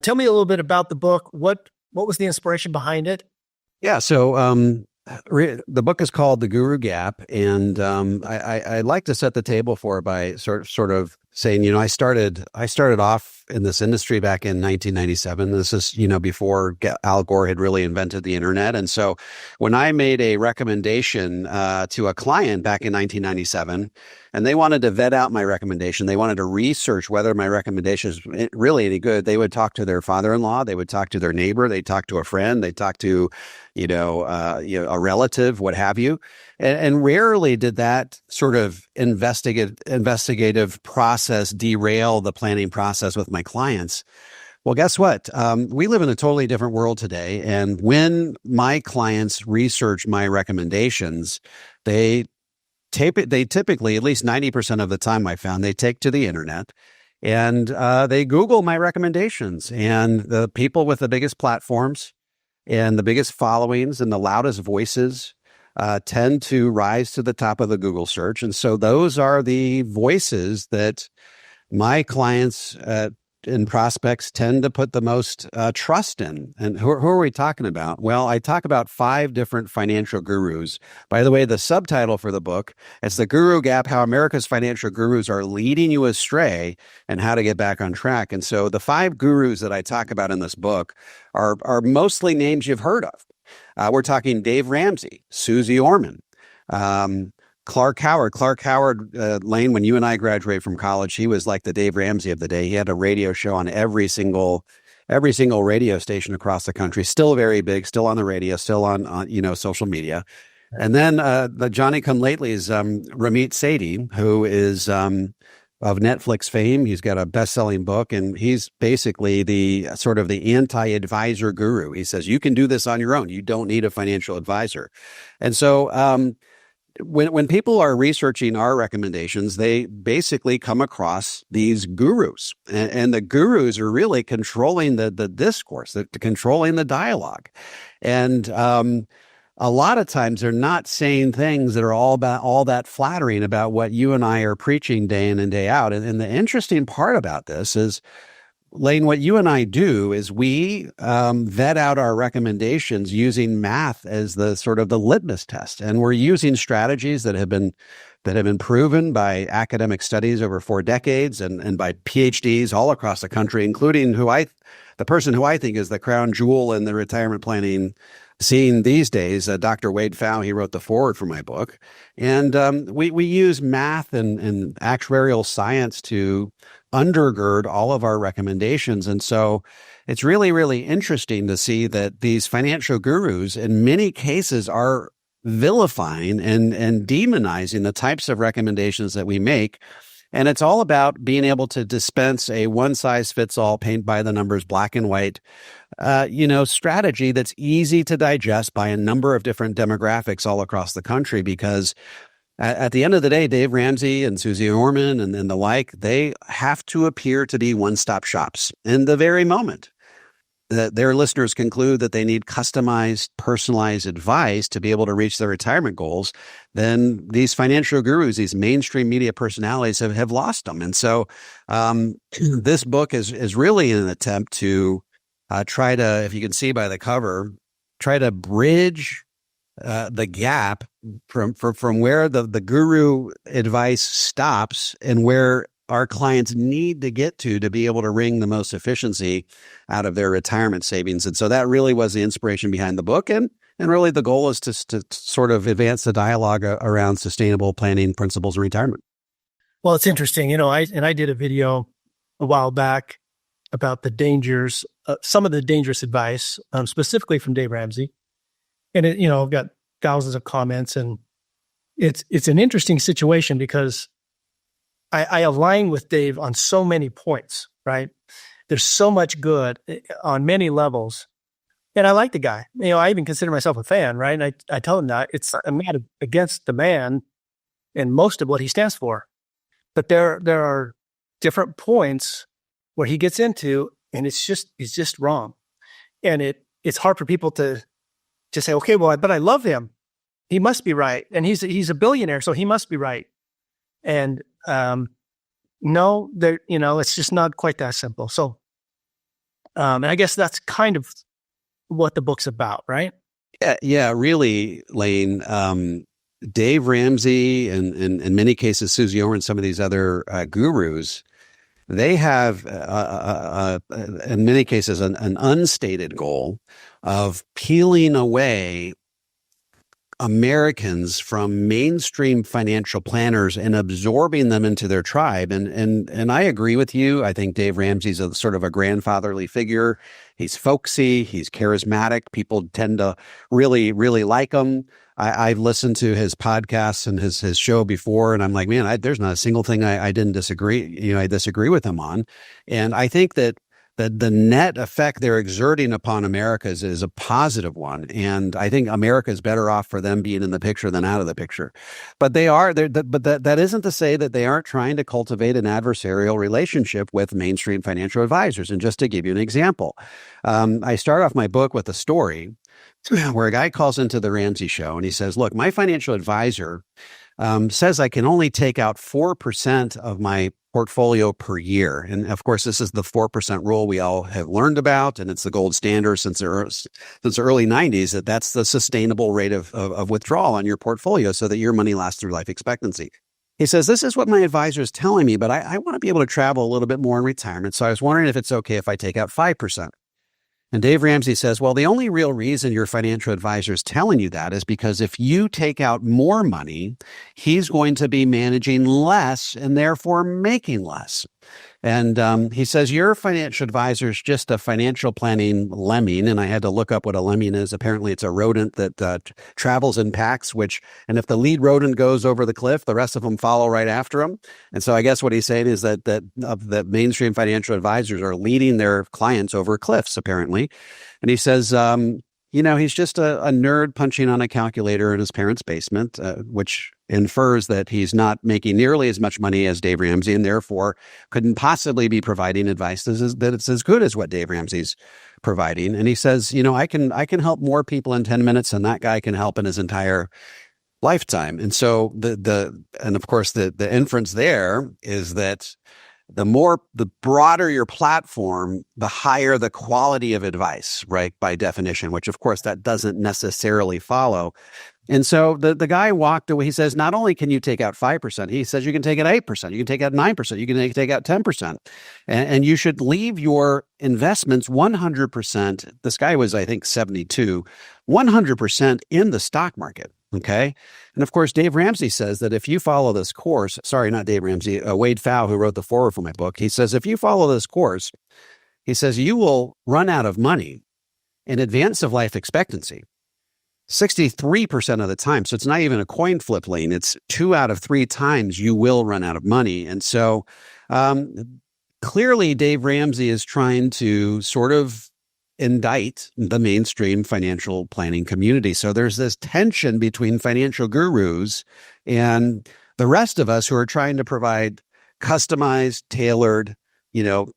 Tell me a little bit about the book. What was the inspiration behind it? Yeah. So the book is called The Guru Gap, and I like to set the table for it by sort of saying, I started off in this industry back in 1997. This is before Al Gore had really invented the internet, and so when I made a recommendation to a client back in 1997, and they wanted to vet out my recommendation, they wanted to research whether my recommendation is really any good. They would talk to their father-in-law, they would talk to their neighbor, they'd talk to a friend, they'd talk to a relative, what have you. And rarely did that sort of investigative process derail the planning process with my clients. Well, guess what? We live in a totally different world today. And when my clients research my recommendations, they typically, at least 90% of the time I found, they take to the internet and they Google my recommendations. And the people with the biggest platforms and the biggest followings and the loudest voices tend to rise to the top of the Google search. And so those are the voices that my clients and prospects tend to put the most trust in. And who are we talking about? Well, I talk about 5 different financial gurus. By the way, the subtitle for the book is The Guru Gap, How America's Financial Gurus Are Leading You Astray and How to Get Back on Track. And so the 5 gurus that I talk about in this book are mostly names you've heard of. We're talking Dave Ramsey, Suze Orman, Clark Howard. Clark Howard, Lane, when you and I graduated from college, he was like the Dave Ramsey of the day. He had a radio show on every single radio station across the country. Still very big, still on the radio, still on social media. And then the Johnny Come Lately's Ramit Sethi, who is of Netflix fame. He's got a best-selling book, and he's basically the sort of the anti-advisor guru. He says, you can do this on your own. You don't need a financial advisor. And so when people are researching our recommendations, they basically come across these gurus, and the gurus are really controlling the discourse, controlling the dialogue. And a lot of times they're not saying things that are all that flattering about what you and I are preaching day in and day out. And the interesting part about this is, Lane, what you and I do is we vet out our recommendations using math as the sort of the litmus test. And we're using strategies that have been proven by academic studies over 4 decades and by PhDs all across the country, including the person who I think is the crown jewel in the retirement planning scene these days, Dr. Wade Pfau. He wrote the foreword for my book. And we use math and actuarial science to undergird all of our recommendations. And so it's really, really interesting to see that these financial gurus in many cases are vilifying and demonizing the types of recommendations that we make. And it's all about being able to dispense a one-size-fits-all, paint by the numbers, black and white, strategy that's easy to digest by a number of different demographics all across the country. Because at the end of the day, Dave Ramsey and Suze Orman and the like, they have to appear to be one-stop shops. In the very moment that their listeners conclude that they need customized, personalized advice to be able to reach their retirement goals, then these financial gurus, these mainstream media personalities have lost them. And so this book is really an attempt to try to, if you can see by the cover, try to bridge the gap from where the guru advice stops and where our clients need to get to be able to wring the most efficiency out of their retirement savings. And so that really was the inspiration behind the book. And really the goal is to sort of advance the dialogue around sustainable planning principles in retirement. Well, it's interesting. I did a video a while back about the dangers, some of the dangerous advice, specifically from Dave Ramsey. And it, got thousands of comments, and it's an interesting situation because I align with Dave on so many points, right? There's so much good on many levels. And I like the guy. I even consider myself a fan, right? And I tell him that I'm not against the man and most of what he stands for. But there are different points where he gets into, and it's just wrong. And it's hard for people to just say, okay, well, but I love him. He must be right. And he's a billionaire, so he must be right. And no, it's just not quite that simple. So And I guess that's kind of what the book's about, right? Yeah, really, Lane. Dave Ramsey and in many cases, Suze Orman, some of these other gurus, they have, in many cases, an unstated goal of peeling away Americans from mainstream financial planners and absorbing them into their tribe. And I agree with you. I think Dave Ramsey's a sort of a grandfatherly figure. He's folksy. He's charismatic. People tend to really, really like him. I've listened to his podcasts and his show before, and I'm like, man, there's not a single thing I didn't disagree. I disagree with him on. And I think that the net effect they're exerting upon America is a positive one. And I think America is better off for them being in the picture than out of the picture. But that isn't to say that they aren't trying to cultivate an adversarial relationship with mainstream financial advisors. And just to give you an example, I start off my book with a story where a guy calls into the Ramsey show and he says, look, my financial advisor says I can only take out 4% of my portfolio per year. And of course, this is the 4% rule we all have learned about. And it's the gold standard since the early 90s that's the sustainable rate of withdrawal on your portfolio so that your money lasts through life expectancy. He says, this is what my advisor is telling me, but I want to be able to travel a little bit more in retirement. So I was wondering if it's okay if I take out 5%. And Dave Ramsey says, well, the only real reason your financial advisor is telling you that is because if you take out more money, he's going to be managing less and therefore making less. And he says, your financial advisor is just a financial planning lemming. And I had to look up what a lemming is. Apparently, it's a rodent that travels in packs, and if the lead rodent goes over the cliff, the rest of them follow right after him. And so I guess what he's saying is that mainstream financial advisors are leading their clients over cliffs, apparently. And he says, he's just a nerd punching on a calculator in his parents' basement, which infers that he's not making nearly as much money as Dave Ramsey and therefore couldn't possibly be providing advice that it's as good as what Dave Ramsey's providing. And he says, I can help more people in 10 minutes than that guy can help in his entire lifetime. And so and of course the inference there is that the broader your platform, the higher the quality of advice, right? By definition, which of course that doesn't necessarily follow. And so the guy walked away. He says, not only can you take out 5%, he says you can take out 8%, you can take out 9%, you can take out 10%. And you should leave your investments 100%. This guy was, I think, 72, 100% in the stock market. Okay. And of course, Dave Ramsey says that if you follow this course, sorry, not Dave Ramsey, Wade Pfau, who wrote the foreword for my book, he says, if you follow this course, he says, you will run out of money in advance of life expectancy 63% of the time. So it's not even a coin flip, Lane. It's 2 out of 3 times you will run out of money. And so clearly, Dave Ramsey is trying to sort of indict the mainstream financial planning community. So there's this tension between financial gurus and the rest of us who are trying to provide customized, tailored,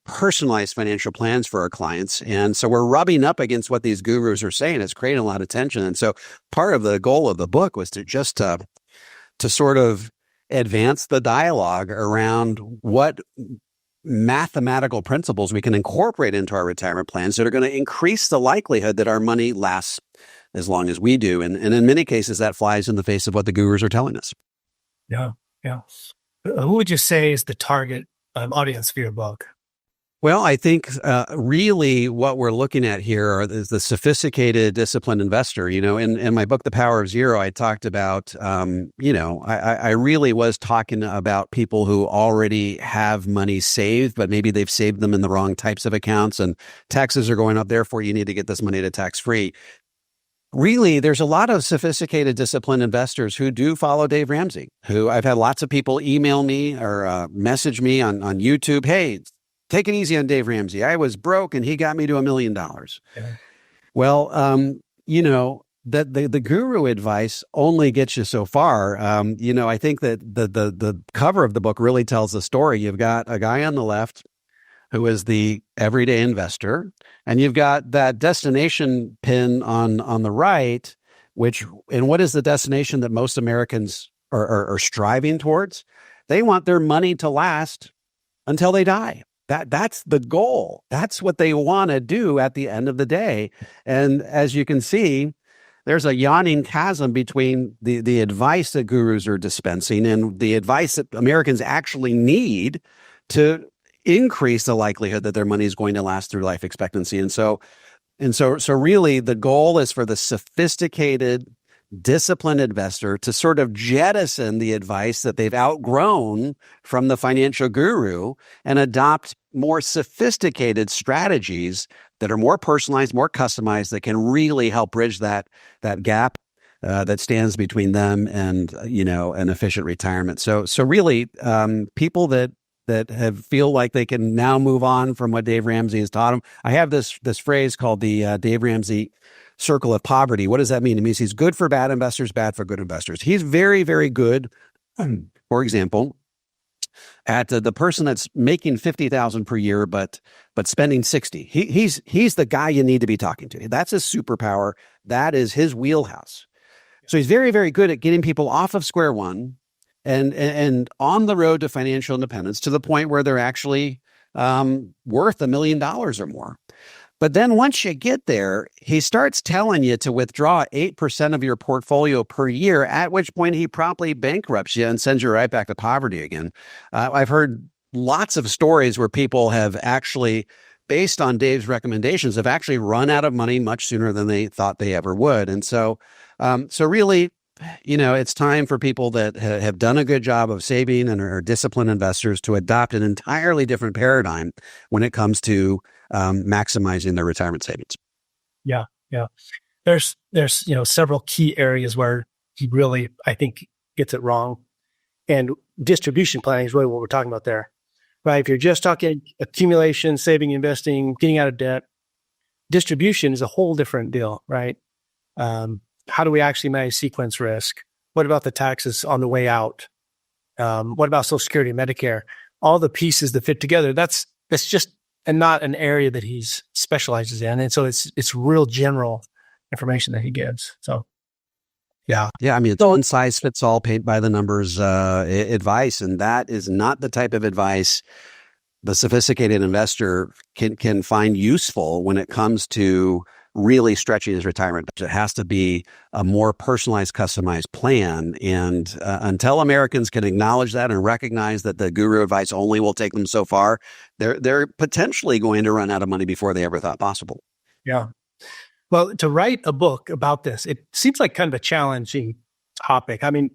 personalized financial plans for our clients. And so we're rubbing up against what these gurus are saying. It's creating a lot of tension. And so part of the goal of the book was to sort of advance the dialogue around what mathematical principles we can incorporate into our retirement plans that are going to increase the likelihood that our money lasts as long as we do. And in many cases, that flies in the face of what the gurus are telling us. Yeah. Who would you say is the target audience for your book? Well, I think really what we're looking at here is the sophisticated, disciplined investor. In my book, The Power of Zero, I talked about, I really was talking about people who already have money saved, but maybe they've saved them in the wrong types of accounts and taxes are going up. Therefore, you need to get this money to tax-free. Really, there's a lot of sophisticated, disciplined investors who do follow Dave Ramsey, who I've had lots of people email me or message me on YouTube. Hey, take it easy on Dave Ramsey. I was broke and he got me to $1 million. Yeah. Well, that the guru advice only gets you so far. I think that the cover of the book really tells the story. You've got a guy on the left who is the everyday investor, and you've got that destination pin on the right, and what is the destination that most Americans are striving towards? They want their money to last until they die. That's the goal. That's what they want to do at the end of the day. And as you can see, there's a yawning chasm between the advice that gurus are dispensing and the advice that Americans actually need to increase the likelihood that their money is going to last through life expectancy. So really the goal is for the sophisticated, disciplined investor to sort of jettison the advice that they've outgrown from the financial guru and adopt more sophisticated strategies that are more personalized, more customized, that can really help bridge that gap that stands between them and an efficient retirement. So really, people that feel like they can now move on from what Dave Ramsey has taught them. I have this phrase called the Dave Ramsey circle of poverty. What does that mean? It means he's good for bad investors, bad for good investors. He's very, very good, for example, at the person that's making $50,000 per year, but spending 60. He's the guy you need to be talking to. That's his superpower. That is his wheelhouse. So he's very, very good at getting people off of square one and on the road to financial independence to the point where they're actually worth $1 million or more. But then once you get there, he starts telling you to withdraw 8% of your portfolio per year, at which point he promptly bankrupts you and sends you right back to poverty again. I've heard lots of stories where people have actually, based on Dave's recommendations, have actually run out of money much sooner than they thought they ever would. And so really, it's time for people that have done a good job of saving and are disciplined investors to adopt an entirely different paradigm when it comes to maximizing their retirement savings. Yeah. There's several key areas where he really, I think, gets it wrong. And distribution planning is really what we're talking about there, right? If you're just talking accumulation, saving, investing, getting out of debt, distribution is a whole different deal, right? How do we actually manage sequence risk? What about the taxes on the way out? What about Social Security and Medicare? All the pieces that fit together. That's just and not an area that he specializes in. And so it's real general information that he gives. So, yeah. Yeah. I mean, it's one size fits all, paint by the numbers advice. And that is not the type of advice the sophisticated investor can find useful when it comes to really stretching his retirement. It has to be a more personalized, customized plan. And until Americans can acknowledge that and recognize that the guru advice only will take them so far, they're potentially going to run out of money before they ever thought possible. Yeah. Well, to write a book about this, it seems like kind of a challenging topic. I mean,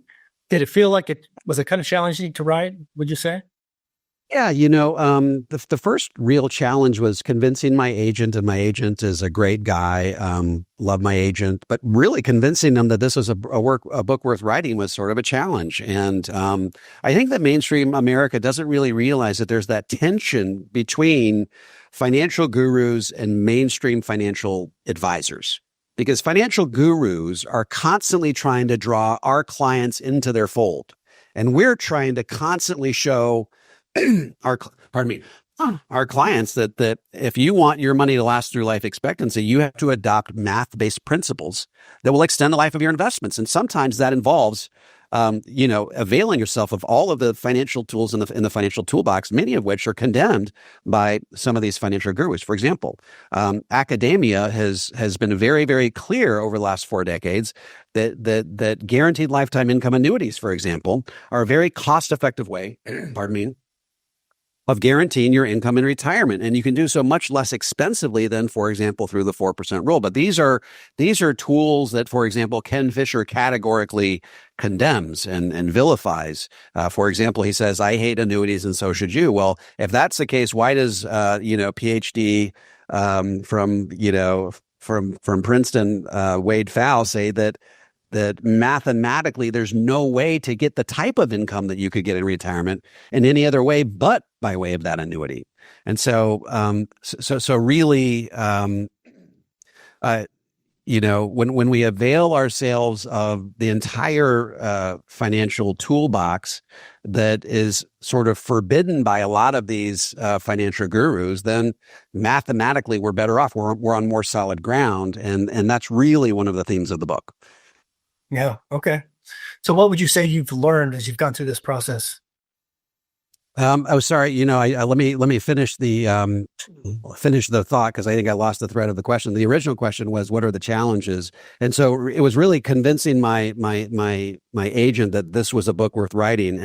did it feel like it was kind of challenging to write, would you say? Yeah, the first real challenge was convincing my agent, and my agent is a great guy. Love my agent, but really convincing them that this was a book worth writing was sort of a challenge. And I think that mainstream America doesn't really realize that there's that tension between financial gurus and mainstream financial advisors. Because financial gurus are constantly trying to draw our clients into their fold. And we're trying to constantly show our clients that if you want your money to last through life expectancy, you have to adopt math-based principles that will extend the life of your investments. And sometimes that involves, availing yourself of all of the financial tools in the financial toolbox, many of which are condemned by some of these financial gurus. For example, academia has been very, very clear over the last 4 decades that guaranteed lifetime income annuities, for example, are a very cost-effective way, of guaranteeing your income in retirement. And you can do so much less expensively than, for example, through the 4% rule. But these are tools that, for example, Ken Fisher categorically condemns and vilifies. For example, he says, I hate annuities and so should you. Well, if that's the case, why does, PhD from Princeton, Wade Pfau say that mathematically there's no way to get the type of income that you could get in retirement in any other way but by way of that annuity. And so really, when we avail ourselves of the entire financial toolbox that is sort of forbidden by a lot of these financial gurus, then mathematically we're better off. We're on more solid ground, and that's really one of the themes of the book. Yeah. Okay. So what would you say you've learned as you've gone through this process? Oh, sorry. Let me finish the thought because I think I lost the thread of the question. The original question was, "What are the challenges?" And so it was really convincing my agent that this was a book worth writing,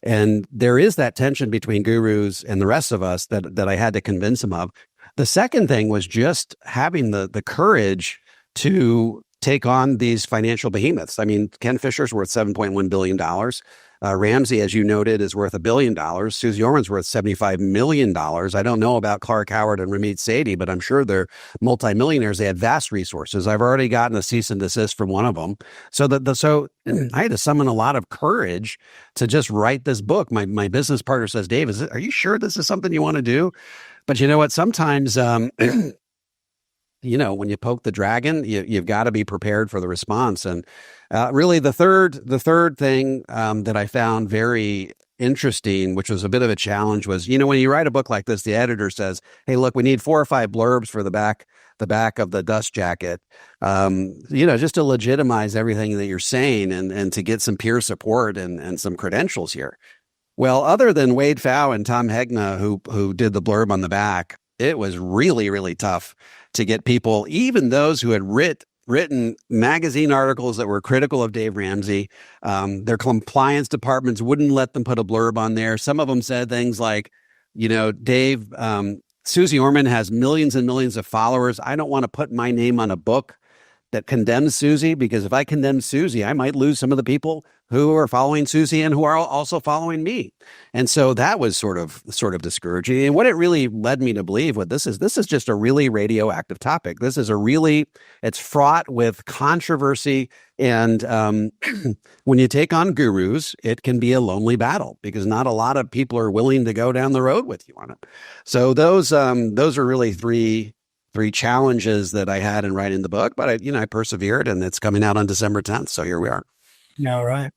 and there is that tension between gurus and the rest of us that I had to convince him of. The second thing was just having the courage to take on these financial behemoths. I mean, Ken Fisher's worth $7.1 billion. Ramsey, as you noted, is worth $1 billion. Suze Orman's worth $75 million. I don't know about Clark Howard and Ramit Sethi, but I'm sure they're multimillionaires. They had vast resources. I've already gotten a cease and desist from one of them. So I had to summon a lot of courage to just write this book. My business partner says, "Dave, are you sure this is something you want to do?" But you know what? Sometimes, when you poke the dragon, you've got to be prepared for the response. And really, the third thing that I found very interesting, which was a bit of a challenge, was when you write a book like this, the editor says, "Hey, look, we need 4 or 5 blurbs for the back of the dust jacket, just to legitimize everything that you're saying and to get some peer support and some credentials here." Well, other than Wade Pfau and Tom Hegna, who did the blurb on the back, it was really, really tough to get people, even those who had written magazine articles that were critical of Dave Ramsey. Their compliance departments wouldn't let them put a blurb on there. Some of them said things like, "Dave, Suze Orman has millions and millions of followers. I don't want to put my name on a book that condemns Suze, because if I condemn Suze, I might lose some of the people who are following Suze and who are also following me." And so that was sort of discouraging. And what it really led me to believe what this is just a really radioactive topic. It's fraught with controversy. And when you take on gurus, it can be a lonely battle because not a lot of people are willing to go down the road with you on it. So those are really three challenges that I had in writing the book, but I persevered, and it's coming out on December 10th. So here we are. Yeah, right.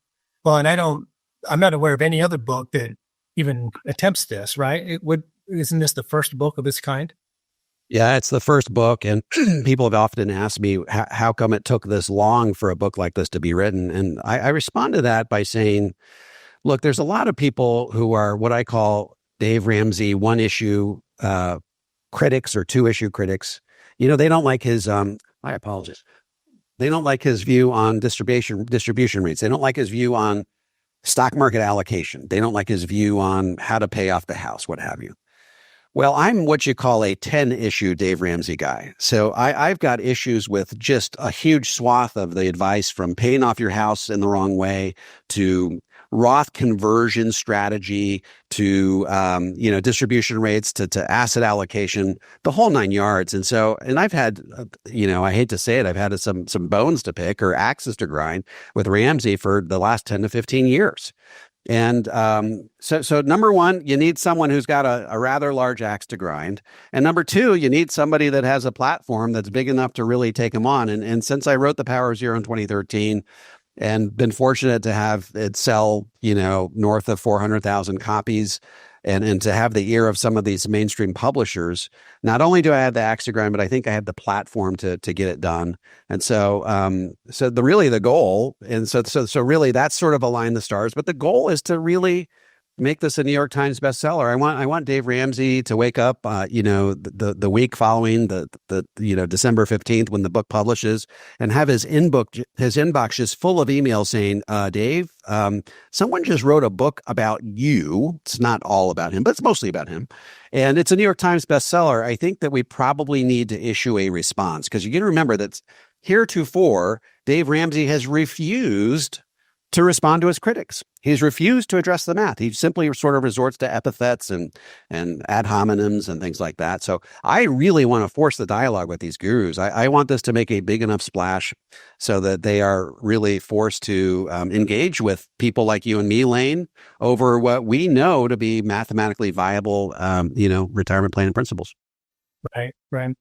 Well, and I'm not aware of any other book that even attempts this, right? Isn't this the first book of its kind? Yeah, it's the first book. And people have often asked me, how come it took this long for a book like this to be written? And I respond to that by saying, look, there's a lot of people who are what I call Dave Ramsey one-issue critics or 2-issue critics. They don't like his, I apologize. They don't like his view on distribution rates. They don't like his view on stock market allocation. They don't like his view on how to pay off the house, what have you. Well, I'm what you call a 10-issue Dave Ramsey guy. So I've got issues with just a huge swath of the advice, from paying off your house in the wrong way to Roth conversion strategy to, distribution rates to asset allocation, the whole 9 yards. And I've had, I hate to say it, I've had some bones to pick or axes to grind with Ramsey for the last 10 to 15 years. And so number one, you need someone who's got a rather large axe to grind. And number two, you need somebody that has a platform that's big enough to really take them on. And since I wrote The Power of Zero in 2013 and been fortunate to have it sell, north of 400,000 copies and to have the ear of some of these mainstream publishers, not only do I have the axe to grind, but I think I have the platform to get it done. And so, the goal, and so really that's sort of aligned the stars, but the goal is to really make this a New York Times bestseller. I want Dave Ramsey to wake up, the week following the December 15th when the book publishes, and have his inbox just full of emails saying, "Dave, someone just wrote a book about you. It's not all about him, but it's mostly about him. And it's a New York Times bestseller. I think that we probably need to issue a response." Because you got to remember that heretofore, Dave Ramsey has refused to respond to his critics. He's refused to address the math. He simply sort of resorts to epithets and ad hominems and things like that. So I really want to force the dialogue with these gurus. I want this to make a big enough splash so that they are really forced to engage with people like you and me, Lane, over what we know to be mathematically viable, retirement planning principles. Right, right.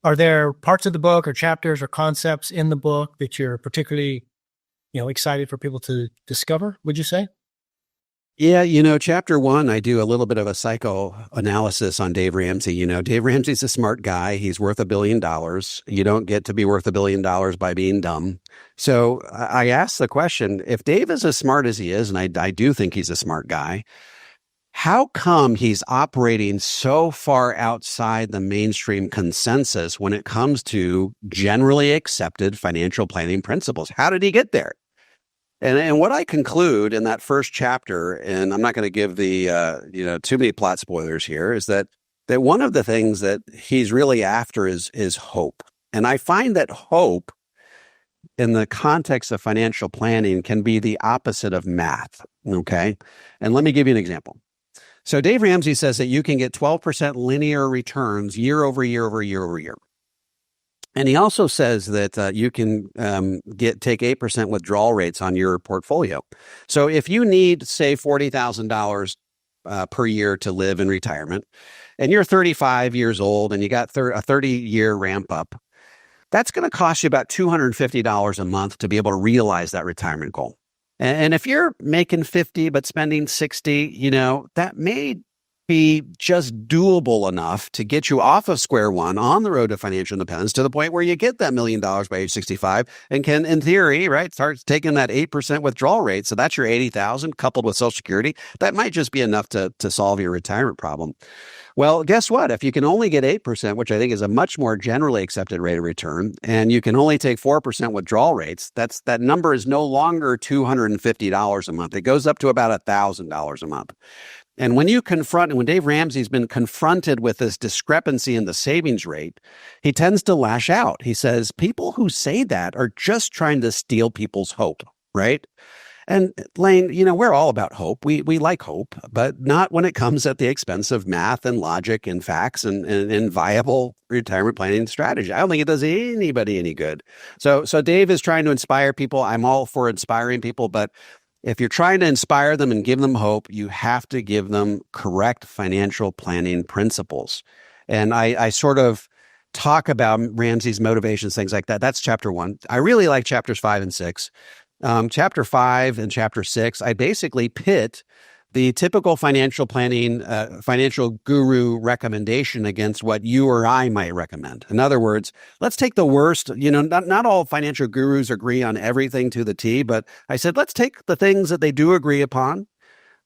Are there parts of the book or chapters or concepts in the book that you're particularly excited for people to discover, would you say? Yeah, chapter 1, I do a little bit of a psychoanalysis on Dave Ramsey. Dave Ramsey's a smart guy. He's worth $1 billion. You don't get to be worth $1 billion by being dumb. So I asked the question, if Dave is as smart as he is, and I do think he's a smart guy, how come he's operating so far outside the mainstream consensus when it comes to generally accepted financial planning principles? How did he get there? And what I conclude in that first chapter, and I'm not going to give the too many plot spoilers here, is that one of the things that he's really after is hope. And I find that hope in the context of financial planning can be the opposite of math. Okay. And let me give you an example. So Dave Ramsey says that you can get 12% linear returns year over year over year over year. And he also says that you can take 8% withdrawal rates on your portfolio. So if you need, say, $40,000 per year to live in retirement, and you're 35 years old and you got a 30-year ramp up, that's going to cost you about $250 a month to be able to realize that retirement goal. And if you're making 50 but spending 60, that may be just doable enough to get you off of square one on the road to financial independence to the point where you get that $1 million by age 65 and can, in theory, right, start taking that 8% withdrawal rate. So that's your 80,000 coupled with Social Security. That might just be enough to solve your retirement problem. Well, guess what? If you can only get 8%, which I think is a much more generally accepted rate of return, and you can only take 4% withdrawal rates, that number is no longer $250 a month. It goes up to about $1,000 a month. And when Dave Ramsey's been confronted with this discrepancy in the savings rate, he tends to lash out. He says, people who say that are just trying to steal people's hope, right? And Lane, we're all about hope. We like hope, but not when it comes at the expense of math and logic and facts and viable retirement planning strategy. I don't think it does anybody any good. So Dave is trying to inspire people. I'm all for inspiring people, but if you're trying to inspire them and give them hope, you have to give them correct financial planning principles. And I sort of talk about Ramsey's motivations, things like that. That's chapter 1. I really like chapters 5 and 6. Chapter 5 and chapter 6, I basically pit the typical financial planning, financial guru recommendation against what you or I might recommend. In other words, let's take the worst, not all financial gurus agree on everything to the T, but I said, let's take the things that they do agree upon,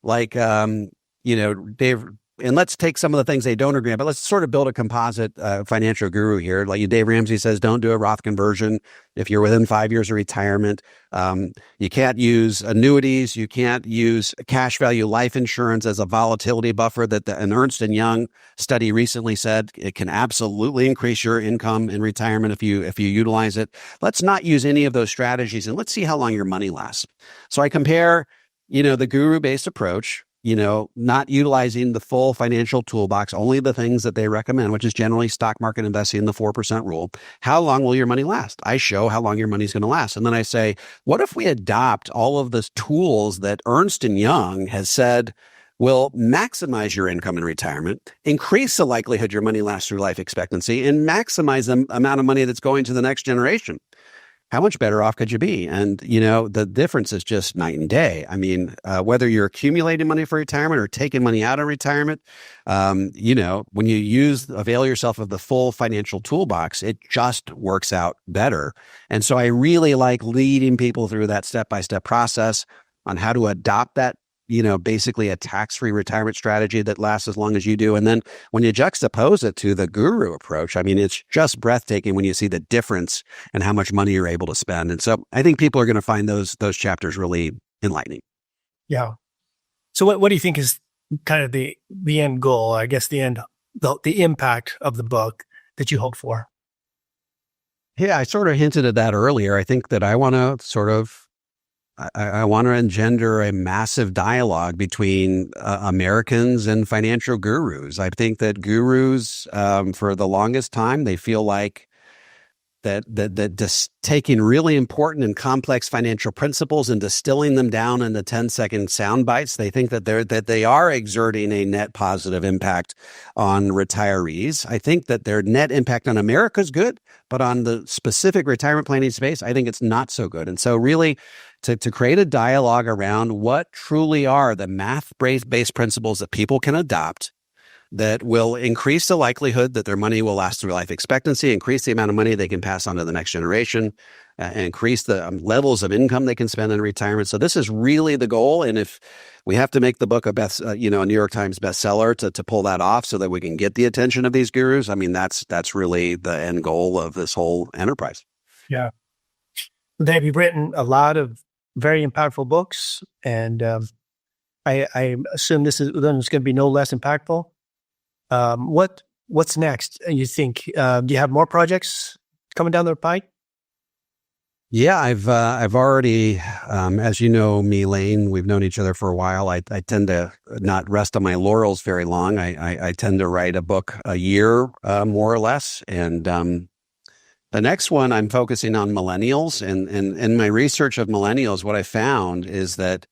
like, Dave, and let's take some of the things they don't agree on, but let's sort of build a composite financial guru here. Like Dave Ramsey says, don't do a Roth conversion if you're within 5 years of retirement. You can't use annuities. You can't use cash value life insurance as a volatility buffer that an Ernst & Young study recently said it can absolutely increase your income in retirement if you utilize it. Let's not use any of those strategies, and let's see how long your money lasts. So I compare, the guru-based approach, not utilizing the full financial toolbox, only the things that they recommend, which is generally stock market investing in the 4% rule. How long will your money last? I show how long your money's going to last. And then I say, what if we adopt all of the tools that Ernst & Young has said will maximize your income in retirement, increase the likelihood your money lasts through life expectancy, and maximize the amount of money that's going to the next generation? How much better off could you be? And, the difference is just night and day. I mean, whether you're accumulating money for retirement or taking money out of retirement, when you avail yourself of the full financial toolbox, it just works out better. And so I really like leading people through that step-by-step process on how to adopt that, basically a tax-free retirement strategy that lasts as long as you do. And then when you juxtapose it to the guru approach, I mean, it's just breathtaking when you see the difference and how much money you're able to spend. And so I think people are going to find those chapters really enlightening. Yeah. So what do you think is kind of the end goal? I guess the impact of the book that you hope for? Yeah, I sort of hinted at that earlier. I think that I want to engender a massive dialogue between Americans and financial gurus. I think that gurus, for the longest time, they feel like that just taking really important and complex financial principles and distilling them down into 10-second sound bites. They think that they are exerting a net positive impact on retirees. I think that their net impact on America is good, but on the specific retirement planning space, I think it's not so good. And so really to create a dialogue around what truly are the math-based principles that people can adopt that will increase the likelihood that their money will last through life expectancy, increase the amount of money they can pass on to the next generation, increase the levels of income they can spend in retirement. So this is really the goal. And if we have to make the book a a New York Times bestseller to pull that off so that we can get the attention of these gurus, I mean, that's really the end goal of this whole enterprise. Yeah. Dave, you've written a lot of very impactful books, and I assume this is going to be no less impactful. What's next? You think? Do you have more projects coming down the pike? Yeah, I've already, as you know me, Lane, we've known each other for a while. I tend to not rest on my laurels very long. I tend to write a book a year, more or less. And the next one, I'm focusing on millennials. And in my research of millennials, what I found is that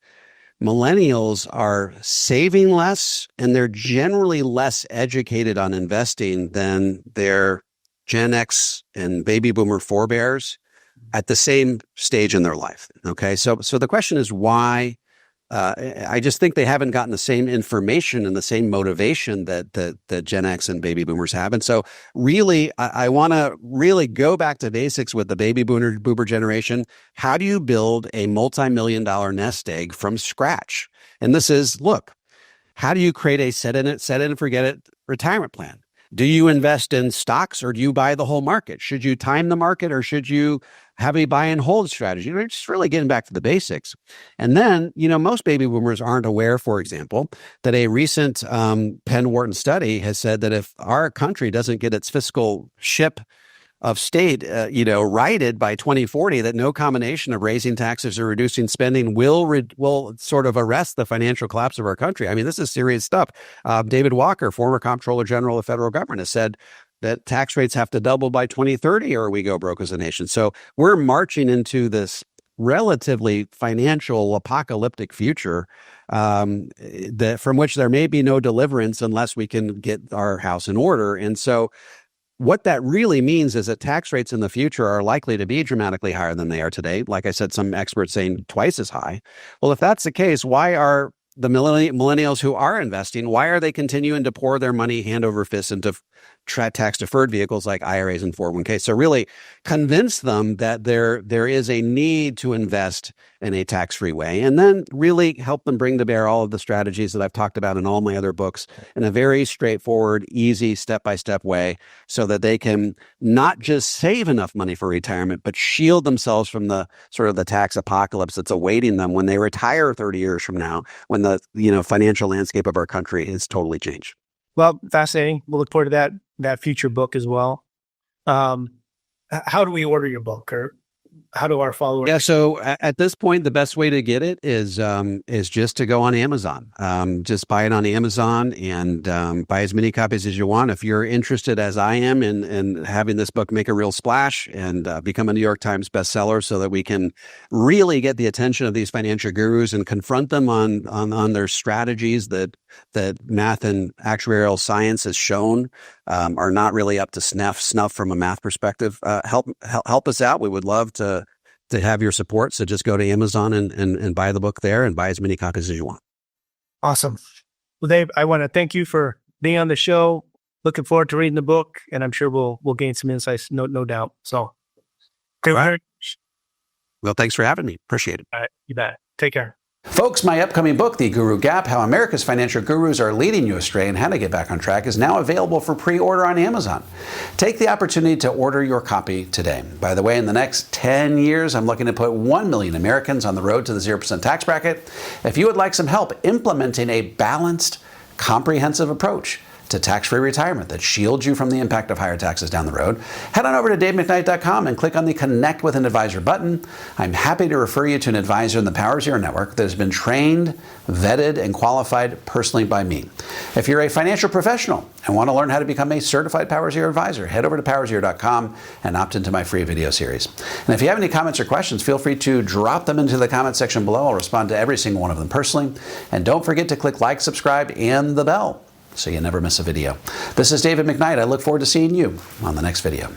millennials are saving less, and they're generally less educated on investing than their Gen X and baby boomer forebears at the same stage in their life. Okay. So the question is why? I just think they haven't gotten the same information and the same motivation that Gen X and baby boomers have. And so really, I want to really go back to basics with the baby boomer generation. How do you build a multi-million-dollar nest egg from scratch? And this is, look, how do you create a set in and forget it retirement plan? Do you invest in stocks, or do you buy the whole market? Should you time the market, or should you have a buy and hold strategy? We're just really getting back to the basics. And then, most baby boomers aren't aware, for example, that a recent Penn Wharton study has said that if our country doesn't get its fiscal ship of state, righted by 2040, that no combination of raising taxes or reducing spending will sort of arrest the financial collapse of our country. I mean, this is serious stuff. David Walker, former Comptroller General of the federal government, has said that tax rates have to double by 2030 or we go broke as a nation. So we're marching into this relatively financial apocalyptic future from which there may be no deliverance unless we can get our house in order. And so what that really means is that tax rates in the future are likely to be dramatically higher than they are today. Like I said, some experts saying twice as high. Well, if that's the case, why are the millennials who are investing, why are they continuing to pour their money hand over fist into tax-deferred vehicles like IRAs and 401k? So really convince them that there is a need to invest in a tax-free way, and then really help them bring to bear all of the strategies that I've talked about in all my other books in a very straightforward, easy, step-by-step way, so that they can not just save enough money for retirement, but shield themselves from the sort of the tax apocalypse that's awaiting them when they retire 30 years from now, when the financial landscape of our country has totally changed. Well, fascinating. We'll look forward to that future book as well. How do we order your book, or how do our followers? Yeah, so at this point, the best way to get it is just to go on Amazon. Just buy it on Amazon and buy as many copies as you want. If you're interested, as I am, in having this book make a real splash and become a New York Times bestseller, so that we can really get the attention of these financial gurus and confront them on their strategies that math and actuarial science has shown are not really up to snuff from a math perspective. Help us out. We would love to have your support. So just go to Amazon and buy the book there, and buy as many copies as you want. Awesome. Well, Dave, I want to thank you for being on the show. Looking forward to reading the book, and I'm sure we'll gain some insights, no doubt. So, right. Well, thanks for having me. Appreciate it. All right, you bet. Take care. Folks, my upcoming book, The Guru Gap, How America's Financial Gurus Are Leading You Astray and How to Get Back on Track, is now available for pre-order on Amazon. Take the opportunity to order your copy today. By the way, in the next 10 years, I'm looking to put 1 million Americans on the road to the 0% tax bracket. If you would like some help implementing a balanced, comprehensive approach to tax-free retirement that shields you from the impact of higher taxes down the road, head on over to davemcknight.com and click on the Connect with an Advisor button. I'm happy to refer you to an advisor in the Power Zero Network that has been trained, vetted, and qualified personally by me. If you're a financial professional and want to learn how to become a certified Power Zero advisor, head over to powerzero.com and opt into my free video series. And if you have any comments or questions, feel free to drop them into the comment section below. I'll respond to every single one of them personally. And don't forget to click like, subscribe, and the bell, so you never miss a video. This is David McKnight. I look forward to seeing you on the next video.